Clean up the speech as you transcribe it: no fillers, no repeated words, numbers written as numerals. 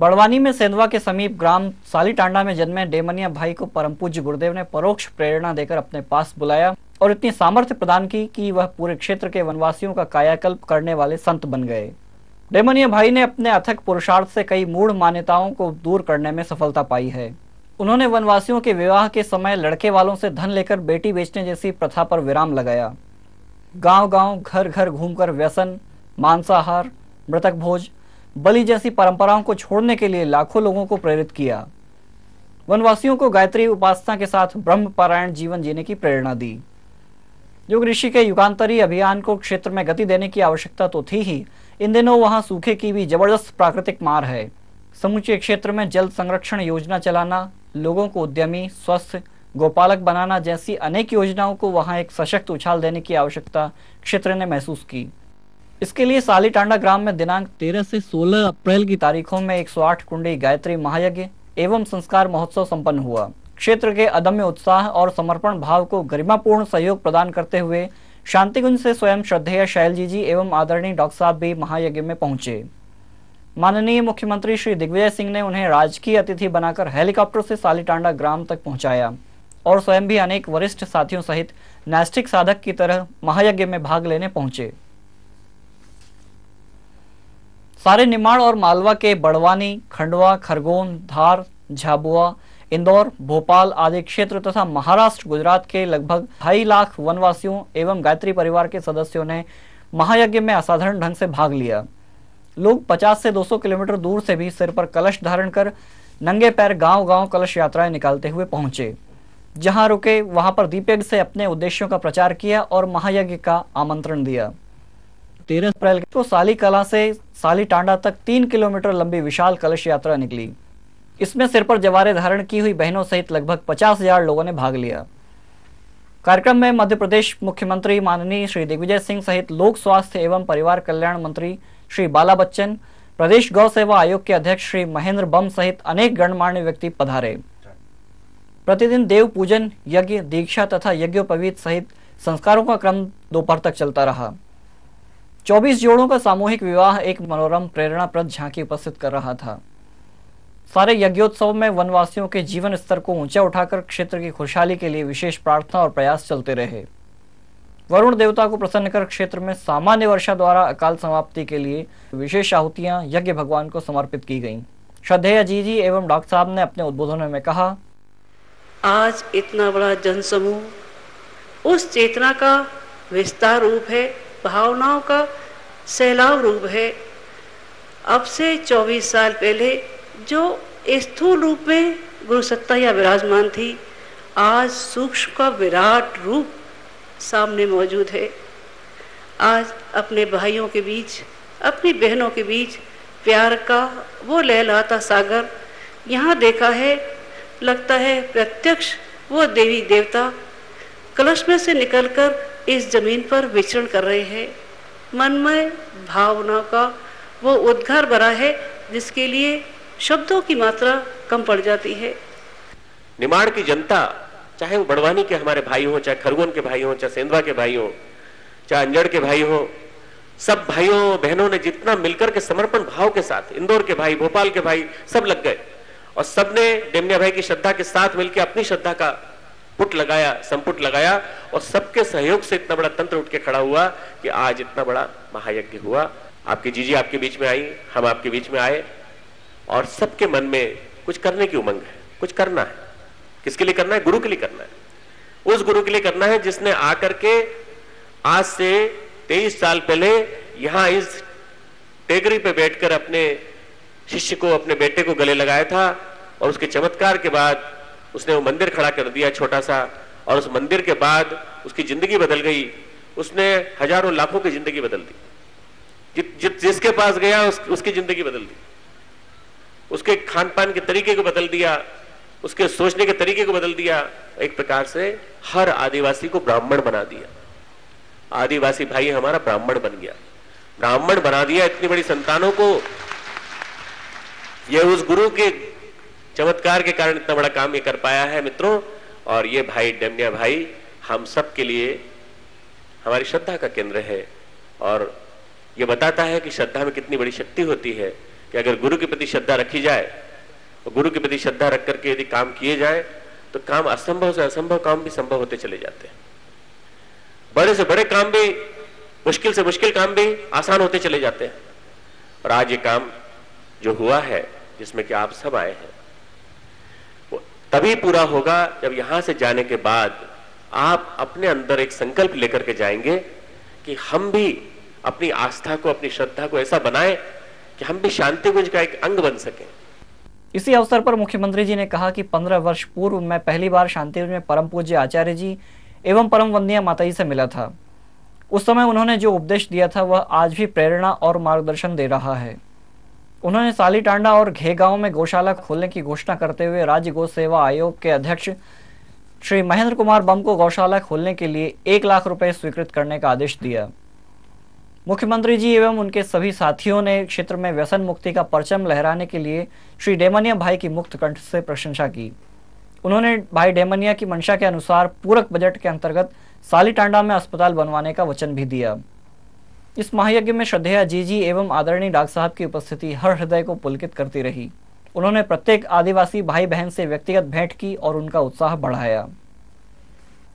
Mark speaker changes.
Speaker 1: बड़वानी में सेंधवा के समीप ग्राम सालीटांडा में जन्मे डेमनिया भाई को परम पूज्य गुरुदेव ने परोक्ष प्रेरणा देकर अपने पास बुलाया और इतनी सामर्थ्य प्रदान की कि वह पूरे क्षेत्र के वनवासियों का कायाकल्प करने वाले संत बन गए। डेमनिया भाई ने अपने अथक पुरुषार्थ से कई मूढ़ मान्यताओं को दूर करने में सफलता पाई है। उन्होंने वनवासियों के विवाह के समय लड़के वालों से धन लेकर बेटी बेचने जैसी प्रथा पर विराम लगाया। गांव-गांव, घर-घर घूमकर व्यसन, मांसाहार, मृतक भोज, बलि जैसी परंपराओं को छोड़ने के लिए लाखों लोगों को प्रेरित किया। वनवासियों को गायत्री उपासना के साथ ब्रह्मपारायण जीवन जीने की प्रेरणा दी। योग ऋषि के युगांतरी अभियान को क्षेत्र में गति देने की आवश्यकता तो थी ही, इन दिनों वहां सूखे की भी जबरदस्त प्राकृतिक मार है। समूचे क्षेत्र में जल संरक्षण योजना चलाना, लोगों को उद्यमी, स्वस्थ, गोपालक बनाना जैसी अनेक योजनाओं को वहां एक सशक्त उछाल देने की आवश्यकता क्षेत्र ने महसूस की। इसके लिए सालीटांडा ग्राम में दिनांक 13 से 16 अप्रैल की तारीखों में 108 कुंडी गायत्री महायज्ञ एवं संस्कार महोत्सव संपन्न हुआ। क्षेत्र के अदम्य उत्साह और समर्पण भाव को गरिमापूर्ण सहयोग प्रदान करते हुए शांतिकुंज से स्वयं श्रद्धेय शैलजी जी एवं आदरणीय डॉक्टर साहब भी महायज्ञ में पहुंचे। माननीय मुख्यमंत्री श्री दिग्विजय सिंह ने उन्हें राजकीय अतिथि बनाकर हेलीकॉप्टर से सालीटांडा ग्राम तक पहुंचाया और स्वयं भी अनेक वरिष्ठ साथियों सहित नैष्ठिक साधक की तरह महायज्ञ में भाग लेने पहुंचे। सारे निमाड़ और मालवा के बड़वानी, खंडवा, खरगोन, धार, झाबुआ, इंदौर, भोपाल आदि क्षेत्र तथा महाराष्ट्र, गुजरात के लगभग 2.5 लाख वनवासियों एवं गायत्री परिवार के सदस्यों ने महायज्ञ में असाधारण ढंग से भाग लिया। लोग 50 से 200 किलोमीटर दूर से भी सिर पर कलश धारण कर नंगे पैर गांव-गांव कलश यात्राएं निकालते हुए पहुंचे। जहां रुके वहां पर दीपयज्ञ से अपने उद्देश्यों का प्रचार किया और महायज्ञ का आमंत्रण दिया। 13 अप्रैल को साली कला से सालीटांडा तक 3 किलोमीटर लंबी विशाल कलश यात्रा निकली। इसमें सिर पर जवारे धारण की हुई बहनों सहित लगभग 50,000 लोगों ने भाग लिया। कार्यक्रम में मध्य प्रदेश मुख्यमंत्री माननीय श्री दिग्विजय सिंह सहित लोक स्वास्थ्य एवं परिवार कल्याण मंत्री श्री बाला बच्चन, प्रदेश गौ सेवा आयोग के अध्यक्ष श्री महेंद्र बम सहित अनेक गणमान्य व्यक्ति पधारे। प्रतिदिन देव पूजन, यज्ञ, दीक्षा तथा यज्ञोपवीत सहित संस्कारों का क्रम दोपहर तक चलता रहा। 24 जोड़ों का सामूहिक विवाह एक मनोरम प्रेरणाप्रद झांकी उपस्थित कर रहा था। सारे यज्ञोत्सव में वनवासियों के जीवन स्तर को ऊंचा उठाकर क्षेत्र की खुशहाली के लिए विशेष प्रार्थना और प्रयास चलते रहे। वरुण देवता को प्रसन्न कर क्षेत्र में सामान्य वर्षा द्वारा अकाल समाप्ति के लिए विशेष आहुतियां यज्ञ भगवान को समर्पित की गईं। श्रद्धेय जी एवं डॉक्टर साहब ने अपने उद्बोधन में कहा,
Speaker 2: आज इतना बड़ा जनसमूह उस चेतना का विस्तार रूप है, भावनाओं का सैलाब रूप है। अब से 24 साल पहले जो स्थूल रूप में गुरु सत्ता या विराजमान थी, आज सूक्ष्म का विराट रूप सामने मौजूद है। आज अपने भाइयों के बीच, अपनी बहनों के बीच प्यार का वो लहलाता सागर यहाँ देखा है। लगता है प्रत्यक्ष वो देवी देवता कलश में से निकलकर इस जमीन पर विचरण कर रहे हैं। मनमय भावना का वो उद्गार भरा है जिसके लिए शब्दों की मात्रा कम पड़ जाती है।
Speaker 3: निमाड़ की जनता, चाहे वो बड़वानी के हमारे भाई हो, चाहे खरगोन के भाई हो, चाहे सेंधवा के भाई हो, चाहे अंजड़ के भाई हो, सब भाइयों बहनों ने जितना मिलकर के समर्पण भाव के साथ, इंदौर के भाई, भोपाल के भाई, सब लग गए और सबने डेमनिया भाई की श्रद्धा के साथ मिलकर अपनी श्रद्धा का पुट लगाया, संपुट लगाया और सबके सहयोग से इतना बड़ा तंत्र उठ के खड़ा हुआ कि आज इतना बड़ा महायज्ञ हुआ। आपकी जीजी आपके बीच में आई, हम आपके बीच में आए और सबके मन में कुछ करने की उमंग है, कुछ करना है। किसके लिए करना है? गुरु के लिए करना है। उस गुरु के लिए करना है जिसने आकर के आज से 23 साल पहले यहां इस टेगरी पे बैठकर अपने शिष्य को, अपने बेटे को गले लगाया था और उसके चमत्कार के बाद उसने वो मंदिर खड़ा कर दिया छोटा सा, और उस मंदिर के बाद उसकी जिंदगी बदल गई। उसने हजारों लाखों की जिंदगी बदल दी। जिसके पास गया उसकी जिंदगी बदल दी, उसके खान पान के तरीके को बदल दिया, उसके सोचने के तरीके को बदल दिया। एक प्रकार से हर आदिवासी को ब्राह्मण बना दिया। आदिवासी भाई हमारा ब्राह्मण बन गया, ब्राह्मण बना दिया इतनी बड़ी संतानों को। यह उस गुरु के चमत्कार के कारण इतना बड़ा काम ये कर पाया है मित्रों। और ये भाई डेमनिया भाई हम सब के लिए हमारी श्रद्धा का केंद्र है और ये बताता है कि श्रद्धा में कितनी बड़ी शक्ति होती है। कि अगर गुरु के प्रति श्रद्धा रखी जाए तो गुरु के प्रति श्रद्धा रख करके यदि काम किए जाए तो काम असंभव से असंभव काम भी संभव होते चले जाते हैं। बड़े से बड़े काम भी, मुश्किल से मुश्किल काम भी आसान होते चले जाते हैं। और आज ये काम जो हुआ है जिसमें कि आप सब आए हैं वो तभी पूरा होगा जब यहां से जाने के बाद आप अपने अंदर एक संकल्प लेकर के जाएंगे कि हम भी अपनी आस्था को, अपनी श्रद्धा को ऐसा बनाएं कि हम भी शांति कुंज का एक अंग बन सकें।
Speaker 1: इसी अवसर पर मुख्यमंत्री जी ने कहा कि 15 वर्ष पूर्व मैं पहली बार शांतिकुंज में परम पूज्य आचार्य जी एवं परम वंदनीय माताजी से मिला था। उस समय उन्होंने जो उपदेश दिया था वह आज भी प्रेरणा और मार्गदर्शन दे रहा है। उन्होंने साली टांडा और घे गांव में गौशाला खोलने की घोषणा करते हुए राज्य गौ सेवा आयोग के अध्यक्ष श्री महेंद्र कुमार बम को गौशाला खोलने के लिए 1 लाख रुपए स्वीकृत करने का आदेश दिया। मुख्यमंत्री जी एवं उनके सभी साथियों ने क्षेत्र में व्यसन मुक्ति का परचम लहराने के लिए श्री डेमनिया भाई की मुक्त कंठ से प्रशंसा की। उन्होंने भाई डेमनिया की मंशा के अनुसार पूरक बजट के अंतर्गत साली टांडा में अस्पताल बनवाने का वचन भी दिया। इस महायज्ञ में श्रद्धेया जी एवं आदरणीय डॉक्टर साहब की उपस्थिति हर हृदय को पुलकित करती रही। उन्होंने प्रत्येक आदिवासी भाई बहन से व्यक्तिगत भेंट की और उनका उत्साह बढ़ाया।